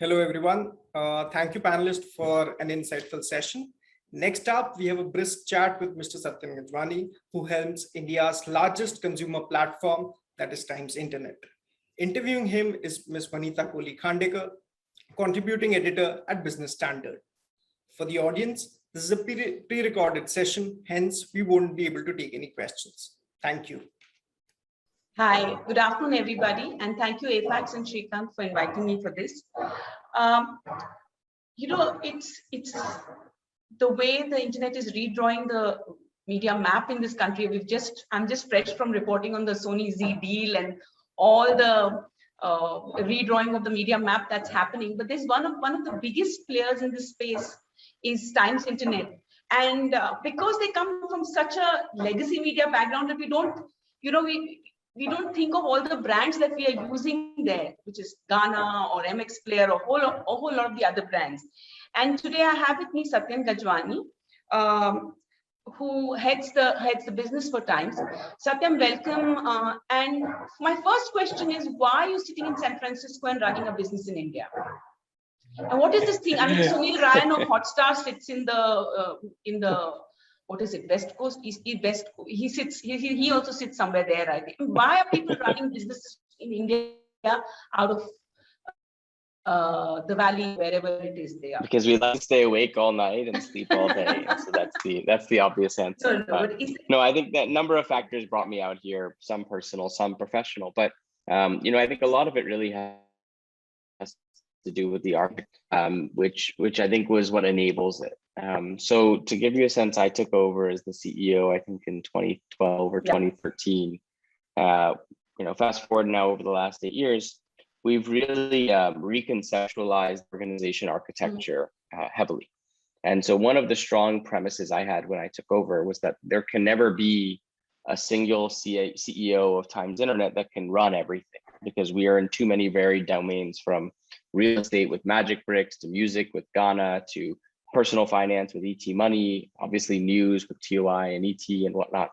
Hello, everyone. Thank you, panelists, for an insightful session. Next up, we have a brisk chat with Mr. Satyan Gajwani, who helms India's largest consumer platform, that is Times Internet. Interviewing him is Ms. Vanita Kohli Khandekar, contributing editor at Business Standard. For the audience, this is a pre-recorded session, hence we won't be able to take any questions. Thank you. Hi, good afternoon, everybody, and thank you, Apex and Shrikant, for inviting me for this. It's the way the internet is redrawing the media map in this country. I'm just fresh from reporting on the Sony Z deal and all the redrawing of the media map that's happening. But there's one of the biggest players in this space is Times Internet, and because they come from such a legacy media background that we don't think of all the brands that we are using there, which is Ghana or MX Player or a whole lot of the other brands. And today I have with me Satyan Gajwani, who heads the business for Times. Satyan, welcome. And my first question is, why are you sitting in San Francisco and running a business in India? And what is this thing? I mean, Sunil Ryan of Hotstar sits in the what is it, West Coast, East West? He also sits somewhere there, I think. Why are people running businesses in India out of the valley, wherever it is they are? Because we like to stay awake all night and sleep all day. So that's the obvious answer. No, I think that number of factors brought me out here, some personal, some professional. But I think a lot of it really has to do with the architect, which I think was what enables it. So to give you a sense, I took over as the CEO, I think in 2012 or 2013. Fast forward now over the last 8 years, we've really reconceptualized organization architecture heavily. And so one of the strong premises I had when I took over was that there can never be a single CEO of Times Internet that can run everything, because we are in too many varied domains, from real estate with Magic Bricks to music with Ghana to personal finance with ET Money, obviously news with TOI and ET and whatnot.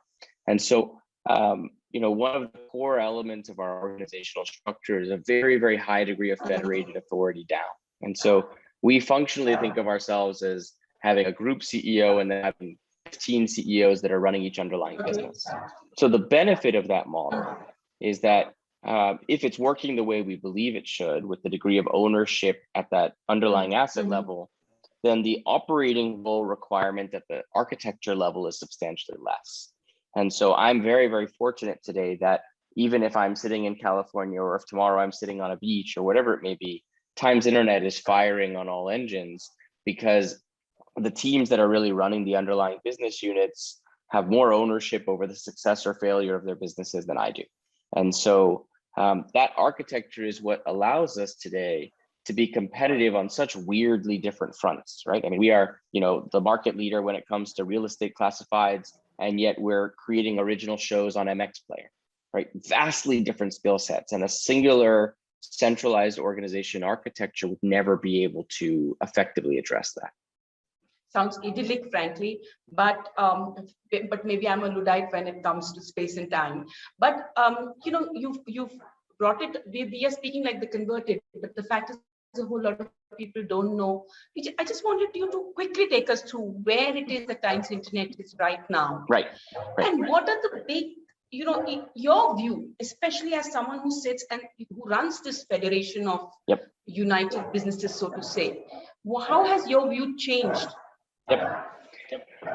And so, one of the core elements of our organizational structure is a very, very high degree of federated authority down. And so we functionally think of ourselves as having a group CEO and then having 15 CEOs that are running each underlying business. So the benefit of that model is that if it's working the way we believe it should, with the degree of ownership at that underlying asset level, then the operating role requirement at the architecture level is substantially less. And so I'm very, very fortunate today that even if I'm sitting in California, or if tomorrow I'm sitting on a beach or whatever it may be, Times Internet is firing on all engines, because the teams that are really running the underlying business units have more ownership over the success or failure of their businesses than I do. And so that architecture is what allows us today to be competitive on such weirdly different fronts, right? I mean, we are, the market leader when it comes to real estate classifieds, and yet we're creating original shows on MX Player, right? Vastly different skill sets, and a singular centralized organization architecture would never be able to effectively address that. Sounds idyllic, frankly, but maybe I'm a Luddite when it comes to space and time. But you've brought it. We are speaking like the converted, but the fact is, a whole lot of people don't know. I just wanted you to quickly take us through where it is that Times Internet is right now. Right. And what are the big, your view, especially as someone who sits and who runs this federation of united businesses, so to say. How has your view changed?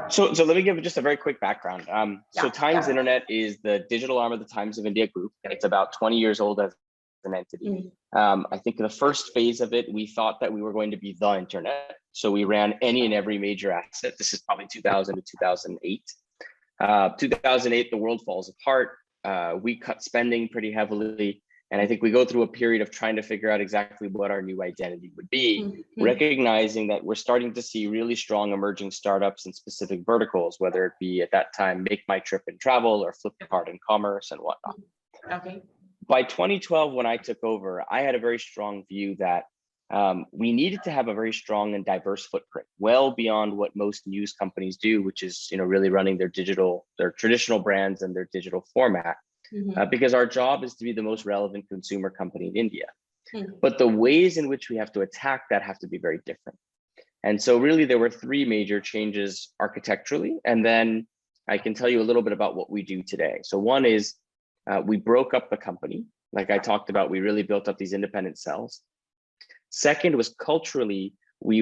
So let me give just a very quick background. So Times Internet is the digital arm of the Times of India group. It's about 20 years old as an entity. I think in the first phase of it, we thought that we were going to be the internet. So we ran any and every major asset. This is probably 2000 to 2008. 2008, the world falls apart. We cut spending pretty heavily. And I think we go through a period of trying to figure out exactly what our new identity would be, recognizing that we're starting to see really strong emerging startups in specific verticals, whether it be at that time, Make My Trip and Travel, or Flipkart and Commerce and whatnot. Okay. By 2012, when I took over, I had a very strong view that we needed to have a very strong and diverse footprint, well beyond what most news companies do, which is really running their traditional brands and their digital format. Because our job is to be the most relevant consumer company in India. But the ways in which we have to attack that have to be very different. And so really there were three major changes architecturally. And then I can tell you a little bit about what we do today. So one is we broke up the company. Like I talked about, we really built up these independent cells. Second was culturally, we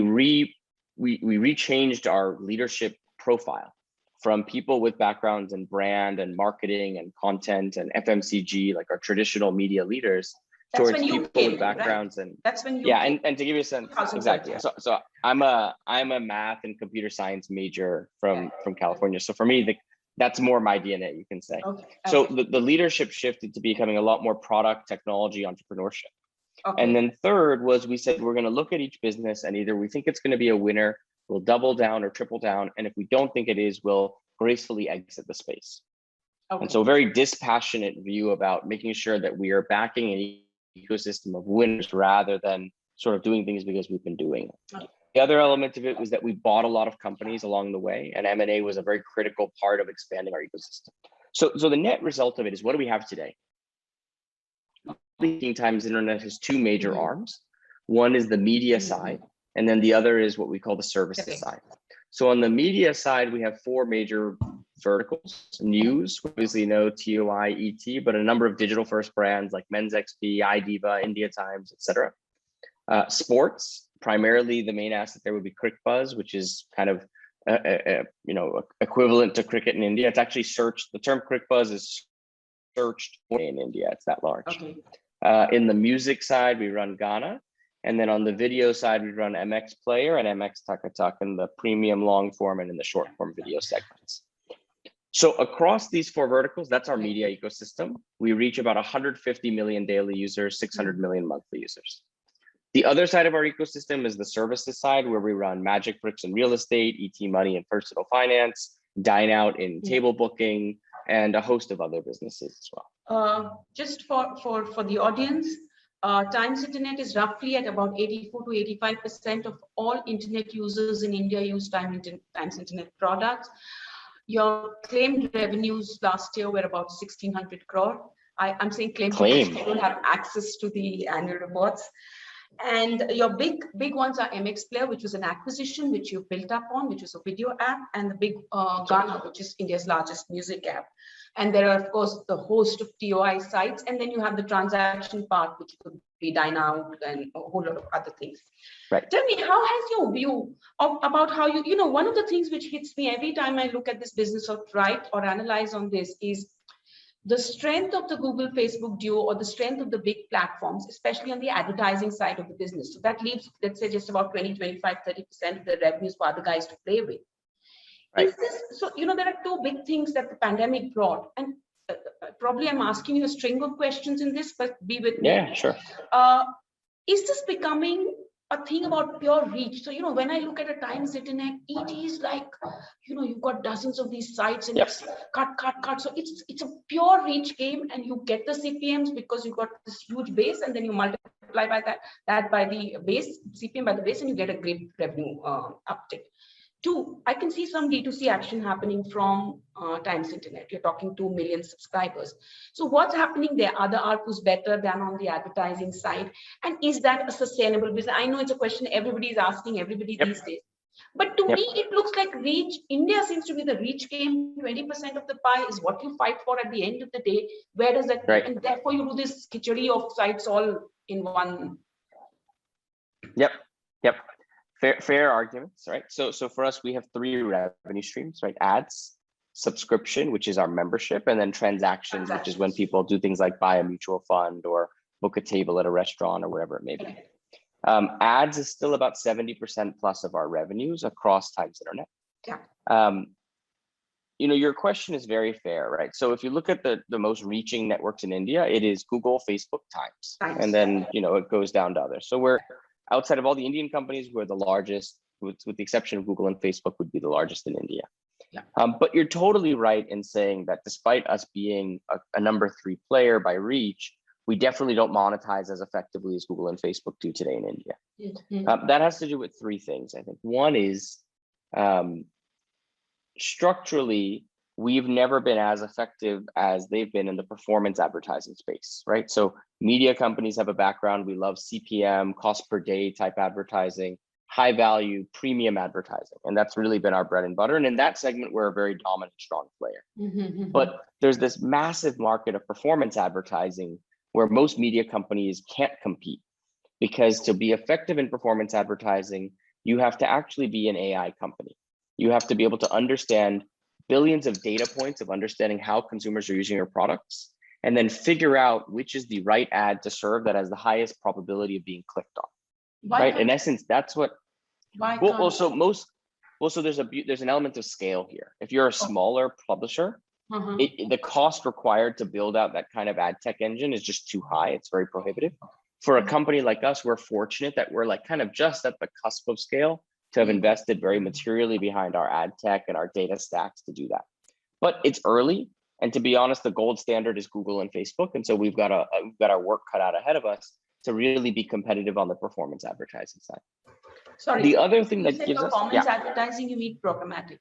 rechanged our leadership profile from people with backgrounds in brand and marketing and content and FMCG, like our traditional media leaders, towards people with backgrounds, right? And that's when you yeah, and to give you a sense, exactly. So I'm a math and computer science major from California. So for me, that's more my DNA, you can say. Okay. So the leadership shifted to becoming a lot more product, technology, entrepreneurship. Okay. And then third was we said we're going to look at each business and either we think it's going to be a winner, we'll double down or triple down, and if we don't think it is, we'll gracefully exit the space. Okay. And so a very dispassionate view about making sure that we are backing an ecosystem of winners rather than sort of doing things because we've been doing it. Okay. The other element of it was that we bought a lot of companies along the way, and M&A was a very critical part of expanding our ecosystem. So the net result of it is, what do we have today? Times Internet has two major arms. One is the media side, and then the other is what we call the services side. So on the media side, we have four major verticals: news, obviously no TOI, ET, but a number of digital first brands like Men's XP, iDiva, India Times, etc. Sports, primarily the main asset there would be CricBuzz, which is kind of equivalent to cricket in India. It's actually searched. The term CricBuzz is searched in India. It's that large. Okay. In the music side, we run Ghana. And then on the video side, we run MX Player and MX Takatak in the premium long form and in the short form video segments. So across these four verticals, that's our media ecosystem. We reach about 150 million daily users, 600 million monthly users. The other side of our ecosystem is the services side, where we run Magic Bricks in real estate, ET Money in personal finance, Dine Out in table booking, and a host of other businesses as well. Just for the audience, Times Internet is roughly at about 84 to 85% of all internet users in India use Times Internet products. Your claimed revenues last year were about 1,600 crore. I'm saying claim because you don't have access to the annual reports. And your big ones are MX Player, which was an acquisition which you built up on, which is a video app, and the big Ghana, which is India's largest music app. And there are, of course, the host of TOI sites, and then you have the transaction part, which could be Dine Out and a whole lot of other things. Right. Tell me, how has your view about how one of the things which hits me every time I look at this business or write or analyze on this is the strength of the Google, Facebook duo, or the strength of the big platforms, especially on the advertising side of the business. So that leaves, let's say, just about 20, 25, 30% of the revenues for other guys to play with. Right. Is this, so, there are two big things that the pandemic brought, and probably I'm asking you a string of questions in this, but be with me. Yeah, sure. Is this becoming a thing about pure reach? So, when I look at a Times Internet, it is like, you've got dozens of these sites and it's cut. So it's a pure reach game, and you get the CPMs because you've got this huge base, and then you multiply by that by the base, CPM by the base, and you get a great revenue uptick. Two, I can see some D2C action happening from Times Internet. You're talking 2 million subscribers. So what's happening there? Are the ARPUs better than on the advertising side? And is that a sustainable business? I know it's a question everybody is asking everybody these days. But to me, it looks like reach. India seems to be the reach game. 20% of the pie is what you fight for at the end of the day. Where does that, right. And therefore you do this khichdi of sites all in one. Yep. Fair arguments, right? So for us, we have three revenue streams, right? Ads, subscription, which is our membership, and then transactions, which is when people do things like buy a mutual fund or book a table at a restaurant or whatever it may be. Ads is still about 70% plus of our revenues across Times Internet. Yeah. Your question is very fair, right? So if you look at the most reaching networks in India, it is Google, Facebook, Times, and then it goes down to others. So we're outside of all the Indian companies, we're the largest, with the exception of Google and Facebook, would be the largest in India. Yeah. But you're totally right in saying that despite us being a number 3 player by reach, we definitely don't monetize as effectively as Google and Facebook do today in India. Mm-hmm. That has to do with 3 things, I think. One is structurally, we've never been as effective as they've been in the performance advertising space, right? So media companies have a background. We love CPM, cost per day type advertising, high value, premium advertising. And that's really been our bread and butter. And in that segment, we're a very dominant, strong player. But there's this massive market of performance advertising where most media companies can't compete, because to be effective in performance advertising, you have to actually be an AI company. You have to be able to understand billions of data points of understanding how consumers are using your products, and then figure out which is the right ad to serve that has the highest probability of being clicked on. Right? In essence, that's what. So there's an element of scale here. If you're a smaller publisher, the cost required to build out that kind of ad tech engine is just too high. It's very prohibitive. For a company like us, we're fortunate that we're like kind of just at the cusp of scale to have invested very materially behind our ad tech and our data stacks to do that. But it's early. And to be honest, the gold standard is Google and Facebook. And so we've got our work cut out ahead of us to really be competitive on the performance advertising side. Sorry, the other thing that gives us performance advertising, you mean programmatic?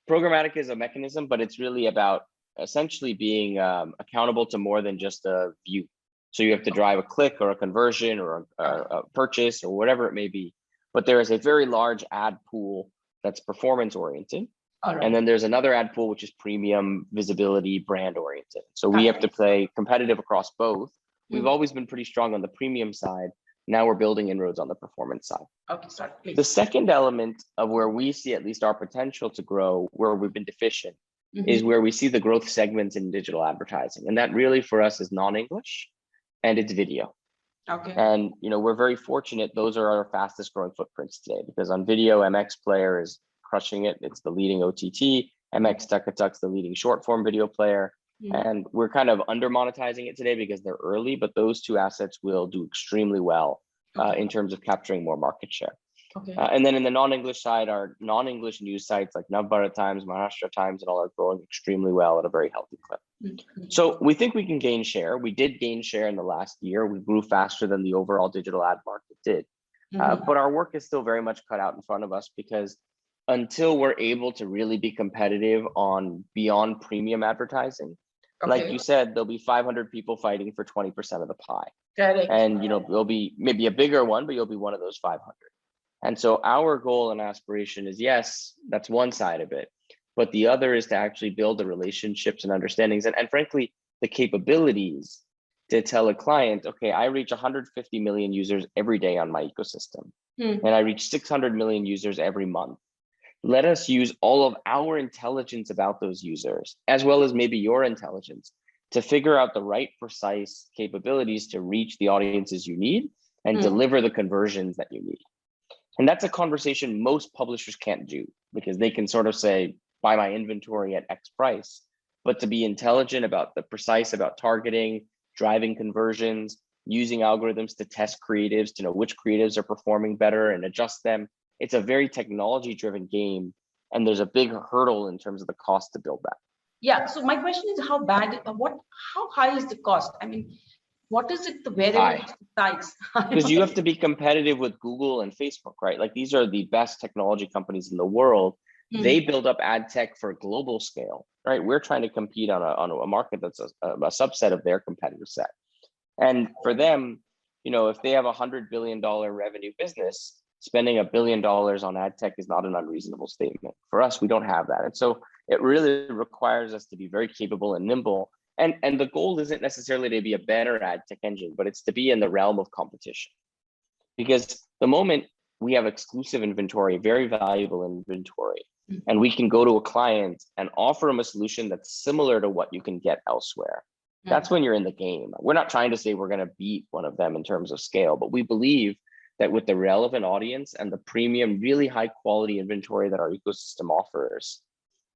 Programmatic is a mechanism, but it's really about essentially being accountable to more than just a view. So you have to drive a click or a conversion or a purchase or whatever it may be. But there is a very large ad pool that's performance oriented. And then there's another ad pool, which is premium, visibility, brand oriented. So we have to play competitive across both. We've always been pretty strong on the premium side. Now we're building inroads on the performance side. Okay, sorry, please. The second element of where we see at least our potential to grow, where we've been deficient, is where we see the growth segments in digital advertising. And that really for us is non-English and it's video. Okay. And we're very fortunate. Those are our fastest growing footprints today, because on video, MX Player is crushing it. It's the leading OTT. MX Tuckatuck's the leading short form video player. And we're kind of under monetizing it today because they're early, but those two assets will do extremely well in terms of capturing more market share. Okay. And then in the non-English side, our non-English news sites like Navbharat Times, Maharashtra Times, and all are growing extremely well at a very healthy clip. So we think we can gain share. We did gain share in the last year. We grew faster than the overall digital ad market did. But our work is still very much cut out in front of us, because until we're able to really be competitive on beyond premium advertising, like you said, there'll be 500 people fighting for 20% of the pie. Correct. And there'll be maybe a bigger one, but you'll be one of those 500. And so our goal and aspiration is, yes, that's one side of it, but the other is to actually build the relationships and understandings and frankly, the capabilities to tell a client, okay, I reach 150 million users every day on my ecosystem, and I reach 600 million users every month. Let us use all of our intelligence about those users, as well as maybe your intelligence, to figure out the right precise capabilities to reach the audiences you need and deliver the conversions that you need. And that's a conversation most publishers can't do, because they can sort of say, buy my inventory at X price. But to be intelligent about the precise about targeting, driving conversions, using algorithms to test creatives, to know which creatives are performing better and adjust them. It's a very technology-driven game, and there's a big hurdle in terms of the cost to build that. Yeah. So my question is, how high is the cost? I mean, what is it, the variable size? Because you have to be competitive with Google and Facebook, right? Like, these are the best technology companies in the world. They build up ad tech for global scale, right? We're trying to compete on a market that's a subset of their competitive set. And for them, if they have $100 billion revenue business, spending $1 billion on ad tech is not an unreasonable statement. For us, we don't have that. And so it really requires us to be very capable and nimble. And the goal isn't necessarily to be a better ad tech engine, but it's to be in the realm of competition. Because the moment we have exclusive inventory, very valuable inventory, and we can go to a client and offer them a solution that's similar to what you can get elsewhere, that's when you're in the game. We're not trying to say we're going to beat one of them in terms of scale, but we believe that with the relevant audience and the premium, really high quality inventory that our ecosystem offers,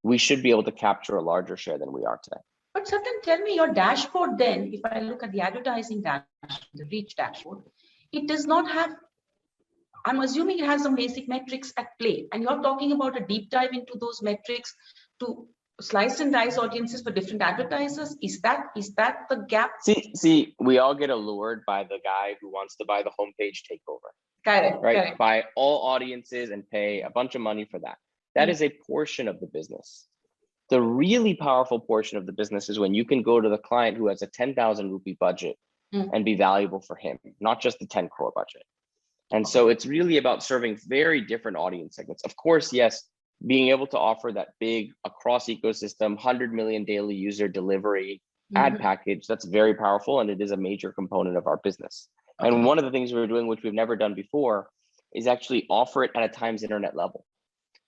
we should be able to capture a larger share than we are today. But Satyan, tell me your dashboard then, if I look at the advertising dashboard, the reach dashboard, it does not have, I'm assuming it has some basic metrics at play. And you're talking about a deep dive into those metrics to slice and dice audiences for different advertisers. Is that the gap? See, we all get allured by the guy who wants to buy the homepage takeover. Correct. Right? Correct. Buy all audiences and pay a bunch of money for that. That is a portion of the business. The really powerful portion of the business is when you can go to the client who has a 10,000 rupee budget and be valuable for him, not just the 10 crore budget. And so it's really about serving very different audience segments. Of course, yes, being able to offer that big across ecosystem, 100 million daily user delivery ad package, that's very powerful. And it is a major component of our business. And one of the things we're doing, which we've never done before, is actually offer it at a Times Internet level.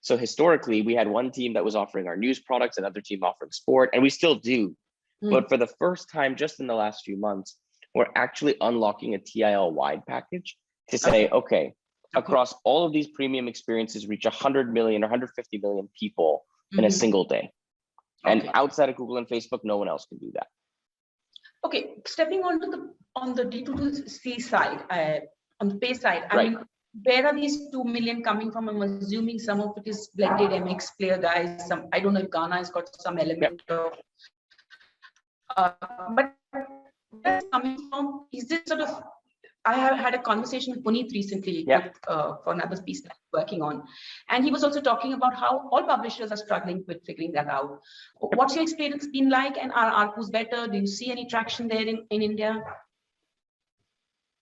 So historically, we had one team that was offering our news products, another team offering sport, and we still do. But for the first time, just in the last few months, we're actually unlocking a TIL wide package to say, okay, across all of these premium experiences, reach 100 million or 150 million people in a single day. And outside of Google and Facebook, no one else can do that. Okay, stepping on the D2C side, on the pay side, I mean, where are these 2 million coming from? I'm assuming some of it is blended MX player guys. Some, I don't know if Ghana has got some element of, but where it's coming from, is this sort of, I have had a conversation with Puneet recently for another piece that I'm working on. And he was also talking about how all publishers are struggling with figuring that out. What's your experience been like, and are ARPUs better? Do you see any traction there in India?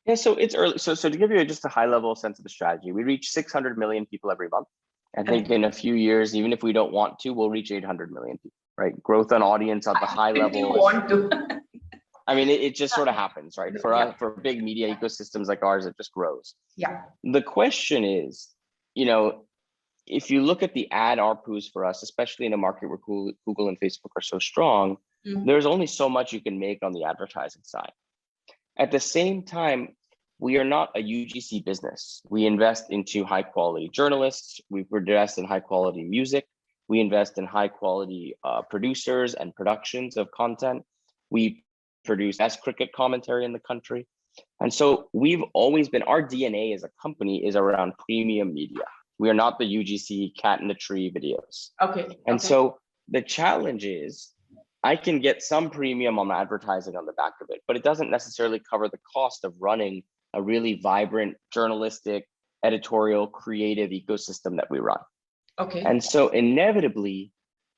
Yeah, so it's early. So to give you just a high level sense of the strategy, we reach 600 million people every month. I think in a few years, even if we don't want to, we'll reach 800 million people, right? Growth on audience at the high level. You want to. I mean, it just sort of happens, right? For us, for big media ecosystems like ours, it just grows. Yeah. The question is, you know, if you look at the ad ARPUs for us, especially in a market where Google and Facebook are so strong, there's only so much you can make on the advertising side. At the same time, we are not a UGC business. We invest into high quality journalists. We invest in high quality music. We invest in high quality producers and productions of content. We produce best cricket commentary in the country. And so we've always been, our DNA as a company is around premium media. We are not the UGC cat in the tree videos. And so the challenge is, I can get some premium on advertising on the back of it, but it doesn't necessarily cover the cost of running a really vibrant journalistic, editorial, creative ecosystem that we run. And so inevitably,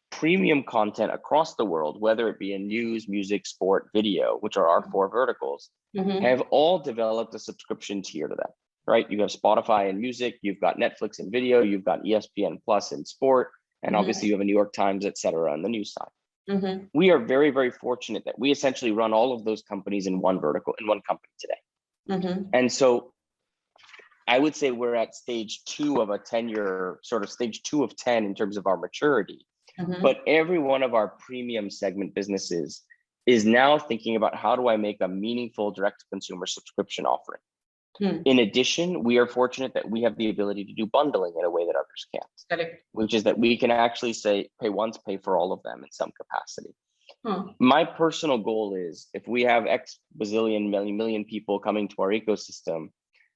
premium content across the world, whether it be in news, music, sport, video, which are our 4 verticals, have all developed a subscription tier to them, right? You have Spotify and music, you've got Netflix and video, you've got ESPN Plus in sport, and obviously you have a New York Times, et cetera, on the news side. We are very, very fortunate that we essentially run all of those companies in one vertical, in one company today. And so I would say we're at stage 2 of a 10-year, sort of stage 2 of 10 in terms of our maturity. But every one of our premium segment businesses is now thinking about, how do I make a meaningful direct-to-consumer subscription offering? In addition, we are fortunate that we have the ability to do bundling in a way that others can't, which is that we can actually say, pay once, pay for all of them in some capacity. My personal goal is, if we have X bazillion million people coming to our ecosystem,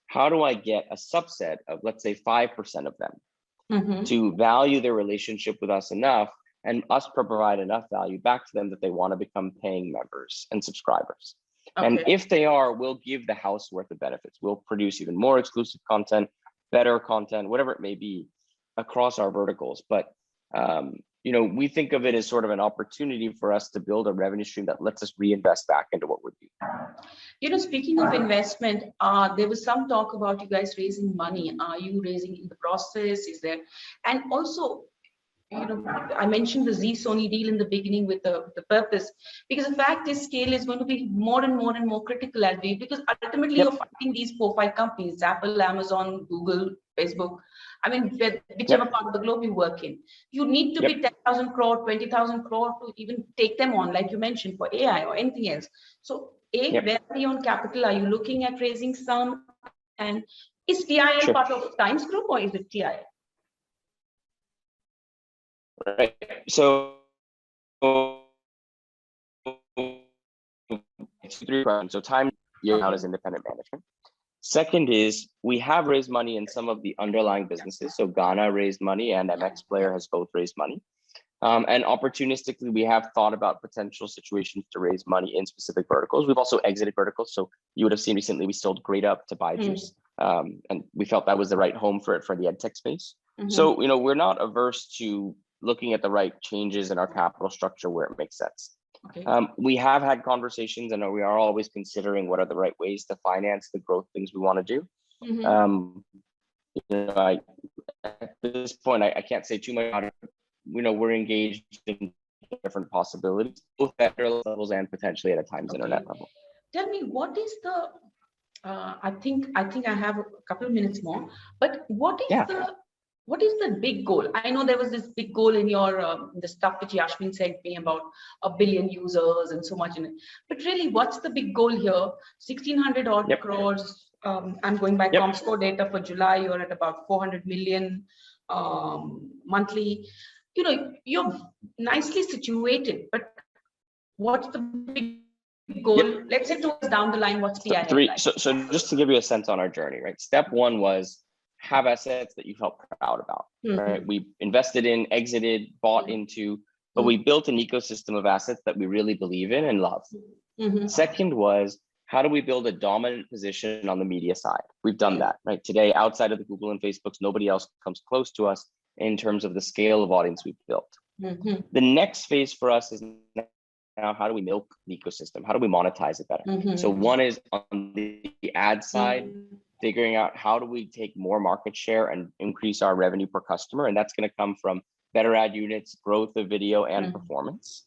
how do I get a subset of, let's say, 5% of them to value their relationship with us enough, and us provide enough value back to them that they want to become paying members and subscribers? And if they are, we'll give the house worth of benefits. We'll produce even more exclusive content, better content, whatever it may be, across our verticals. But you know, we think of it as sort of an opportunity for us to build a revenue stream that lets us reinvest back into what we're doing. You know, speaking of investment, there was some talk about you guys raising money. Are you raising in the process? Is there, and also, you know, I mentioned the Sony deal in the beginning with the purpose, because the fact is scale is going to be more and more and more critical as we, because ultimately you're fighting these 4-5 companies, Apple, Amazon, Google, Facebook. I mean, whichever part of the globe you work in, you need to be 10,000 crore, 20,000 crore to even take them on, like you mentioned, for AI or anything else. So where are you on capital? Are you looking at raising some? And is TIL part of Times Group, or is it TIL? Right. So it's 3 questions. So Time out as independent management. Second is, we have raised money in some of the underlying businesses. So Ghana raised money and MX Player has both raised money. And opportunistically, we have thought about potential situations to raise money in specific verticals. We've also exited verticals. So you would have seen recently, we sold Grade Up to Buy Juice. And we felt that was the right home for it, for the ed tech space. So, you know, we're not averse to looking at the right changes in our capital structure where it makes sense. Okay. We have had conversations, and we are always considering what are the right ways to finance the growth things we want to do. At this point, I can't say too much about it. We're engaged in different possibilities, both at federal levels and potentially at a Times Internet level. Tell me, what is the? I think I have a couple of minutes more, but what is the big goal? I know there was this big goal in your the stuff which Yashmin sent me about 1 billion users and so much in it. But really, what's the big goal here? 1,600 odd crores. I'm going by Comscore data for July. You're at about 400 million monthly. You're nicely situated, but what's the big goal? Let's say 2 years down the line, what's the three? So just to give you a sense on our journey, right? Step one was have assets that you felt proud about, right? We invested in, exited, bought into, but we built an ecosystem of assets that we really believe in and love. Second was, how do we build a dominant position on the media side? We've done that, right? Today, outside of the Google and Facebooks, nobody else comes close to us in terms of the scale of audience we've built. The next phase for us is now, how do we milk the ecosystem? How do we monetize it better? So one is on the ad side, figuring out how do we take more market share and increase our revenue per customer. And that's going to come from better ad units, growth of video, and performance.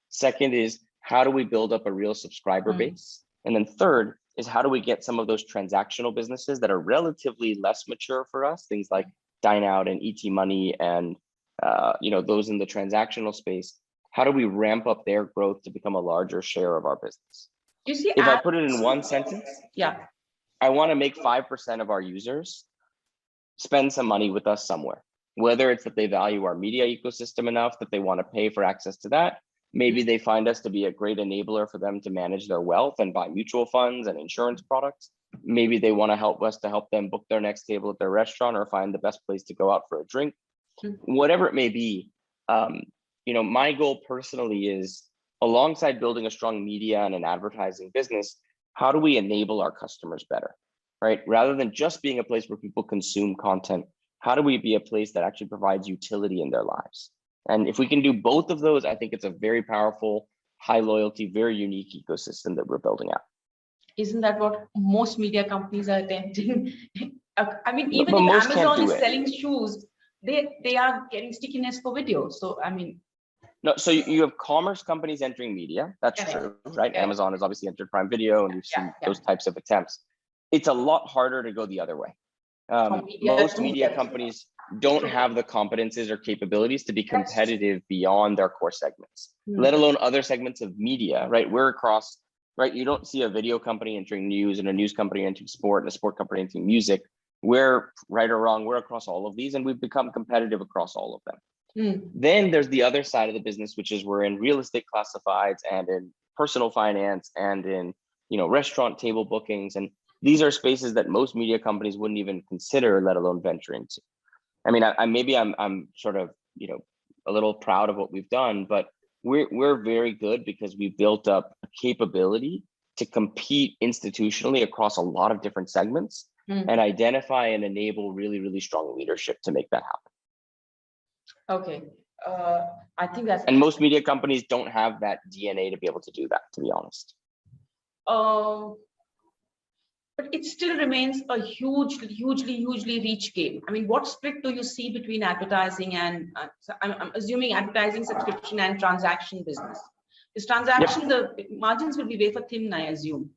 Second is, how do we build up a real subscriber base? And then third is, how do we get some of those transactional businesses that are relatively less mature for us, things like Dine Out and ET Money and those in the transactional space, how do we ramp up their growth to become a larger share of our business? You see, if I put it in one sentence, I want to make 5% of our users spend some money with us somewhere, whether it's that they value our media ecosystem enough that they want to pay for access to that. Maybe they find us to be a great enabler for them to manage their wealth and buy mutual funds and insurance products. Maybe they want to help us to help them book their next table at their restaurant or find the best place to go out for a drink. Whatever it may be, my goal personally is, alongside building a strong media and an advertising business, how do we enable our customers better, right? Rather than just being a place where people consume content, how do we be a place that actually provides utility in their lives? And if we can do both of those, I think it's a very powerful, high loyalty, very unique ecosystem that we're building out. Isn't that what most media companies are attempting? I mean, even if Amazon is selling shoes, they are getting stickiness for video. So, I mean. No, so you have commerce companies entering media. That's true, right? Amazon has obviously entered Prime Video, and we've seen those types of attempts. It's a lot harder to go the other way. Most media companies don't have the competencies or capabilities to be competitive beyond their core segments, let alone other segments of media, right? We're across, right? You don't see a video company entering news and a news company entering sport and a sport company entering music. We're, right or wrong, we're across all of these, and we've become competitive across all of them. Then there's the other side of the business, which is we're in real estate classifieds and in personal finance and in restaurant table bookings, and these are spaces that most media companies wouldn't even consider, let alone venture into. I mean, I'm sort of a little proud of what we've done, but we're very good because we built up a capability to compete institutionally across a lot of different segments and identify and enable really, really strong leadership to make that happen. Okay, I think that's. And most media companies don't have that DNA to be able to do that, to be honest. But it still remains a hugely rich game. I mean, what split do you see between advertising and, I'm assuming advertising, subscription, and transaction business? This transaction, the margins will be wafer thin, I assume.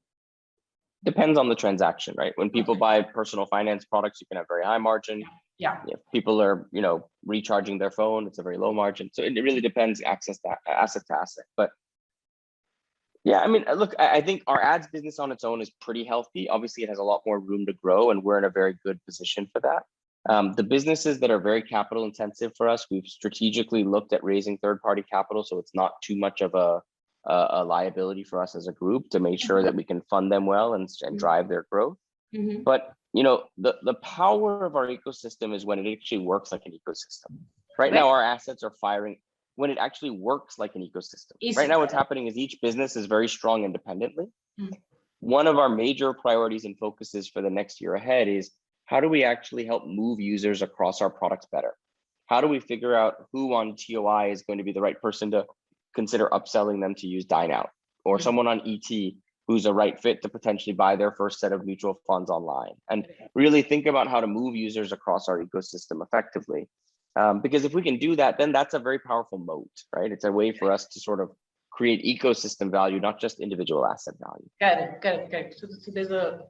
Depends on the transaction, right? When people buy personal finance products, you can have very high margin. If people are, recharging their phone, it's a very low margin. So it really depends asset to asset. But yeah, I mean, look, I think our ads business on its own is pretty healthy. Obviously, it has a lot more room to grow, and we're in a very good position for that. The businesses that are very capital intensive for us, we've strategically looked at raising third-party capital, so it's not too much of a liability for us as a group to make sure that we can fund them well and drive their growth. But the power of our ecosystem is when it actually works like an ecosystem. Right now, our assets are firing when it actually works like an ecosystem. Right now, what's happening is each business is very strong independently. One of our major priorities and focuses for the next year ahead is, how do we actually help move users across our products better? how do we figure out who on TOI is going to be the right person to consider upselling them to use Dine Out, or someone on ET who's a right fit to potentially buy their first set of mutual funds online, and really think about how to move users across our ecosystem effectively. Because if we can do that, then that's a very powerful moat, right? It's a way for us to sort of create ecosystem value, not just individual asset value. Correct. So there's a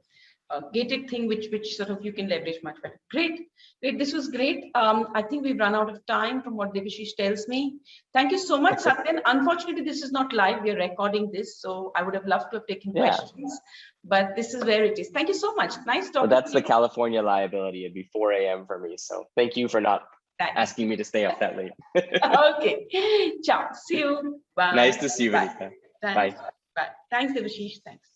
gated thing which sort of you can leverage much better. Great. This was great. I think we've run out of time from what Devashish tells me. Thank you so much, Satyan. Unfortunately, this is not live. We're recording this, so I would have loved to have taken questions, but this is where it is. Thank you so much. Nice talking. Well, that's the California liability. It'd be 4 a.m. for me. So thank you for not asking me to stay up that late. Okay. Ciao. See you. Bye. Nice to see you, Bye. Vinita. Bye. Thanks, Devashish. Thanks.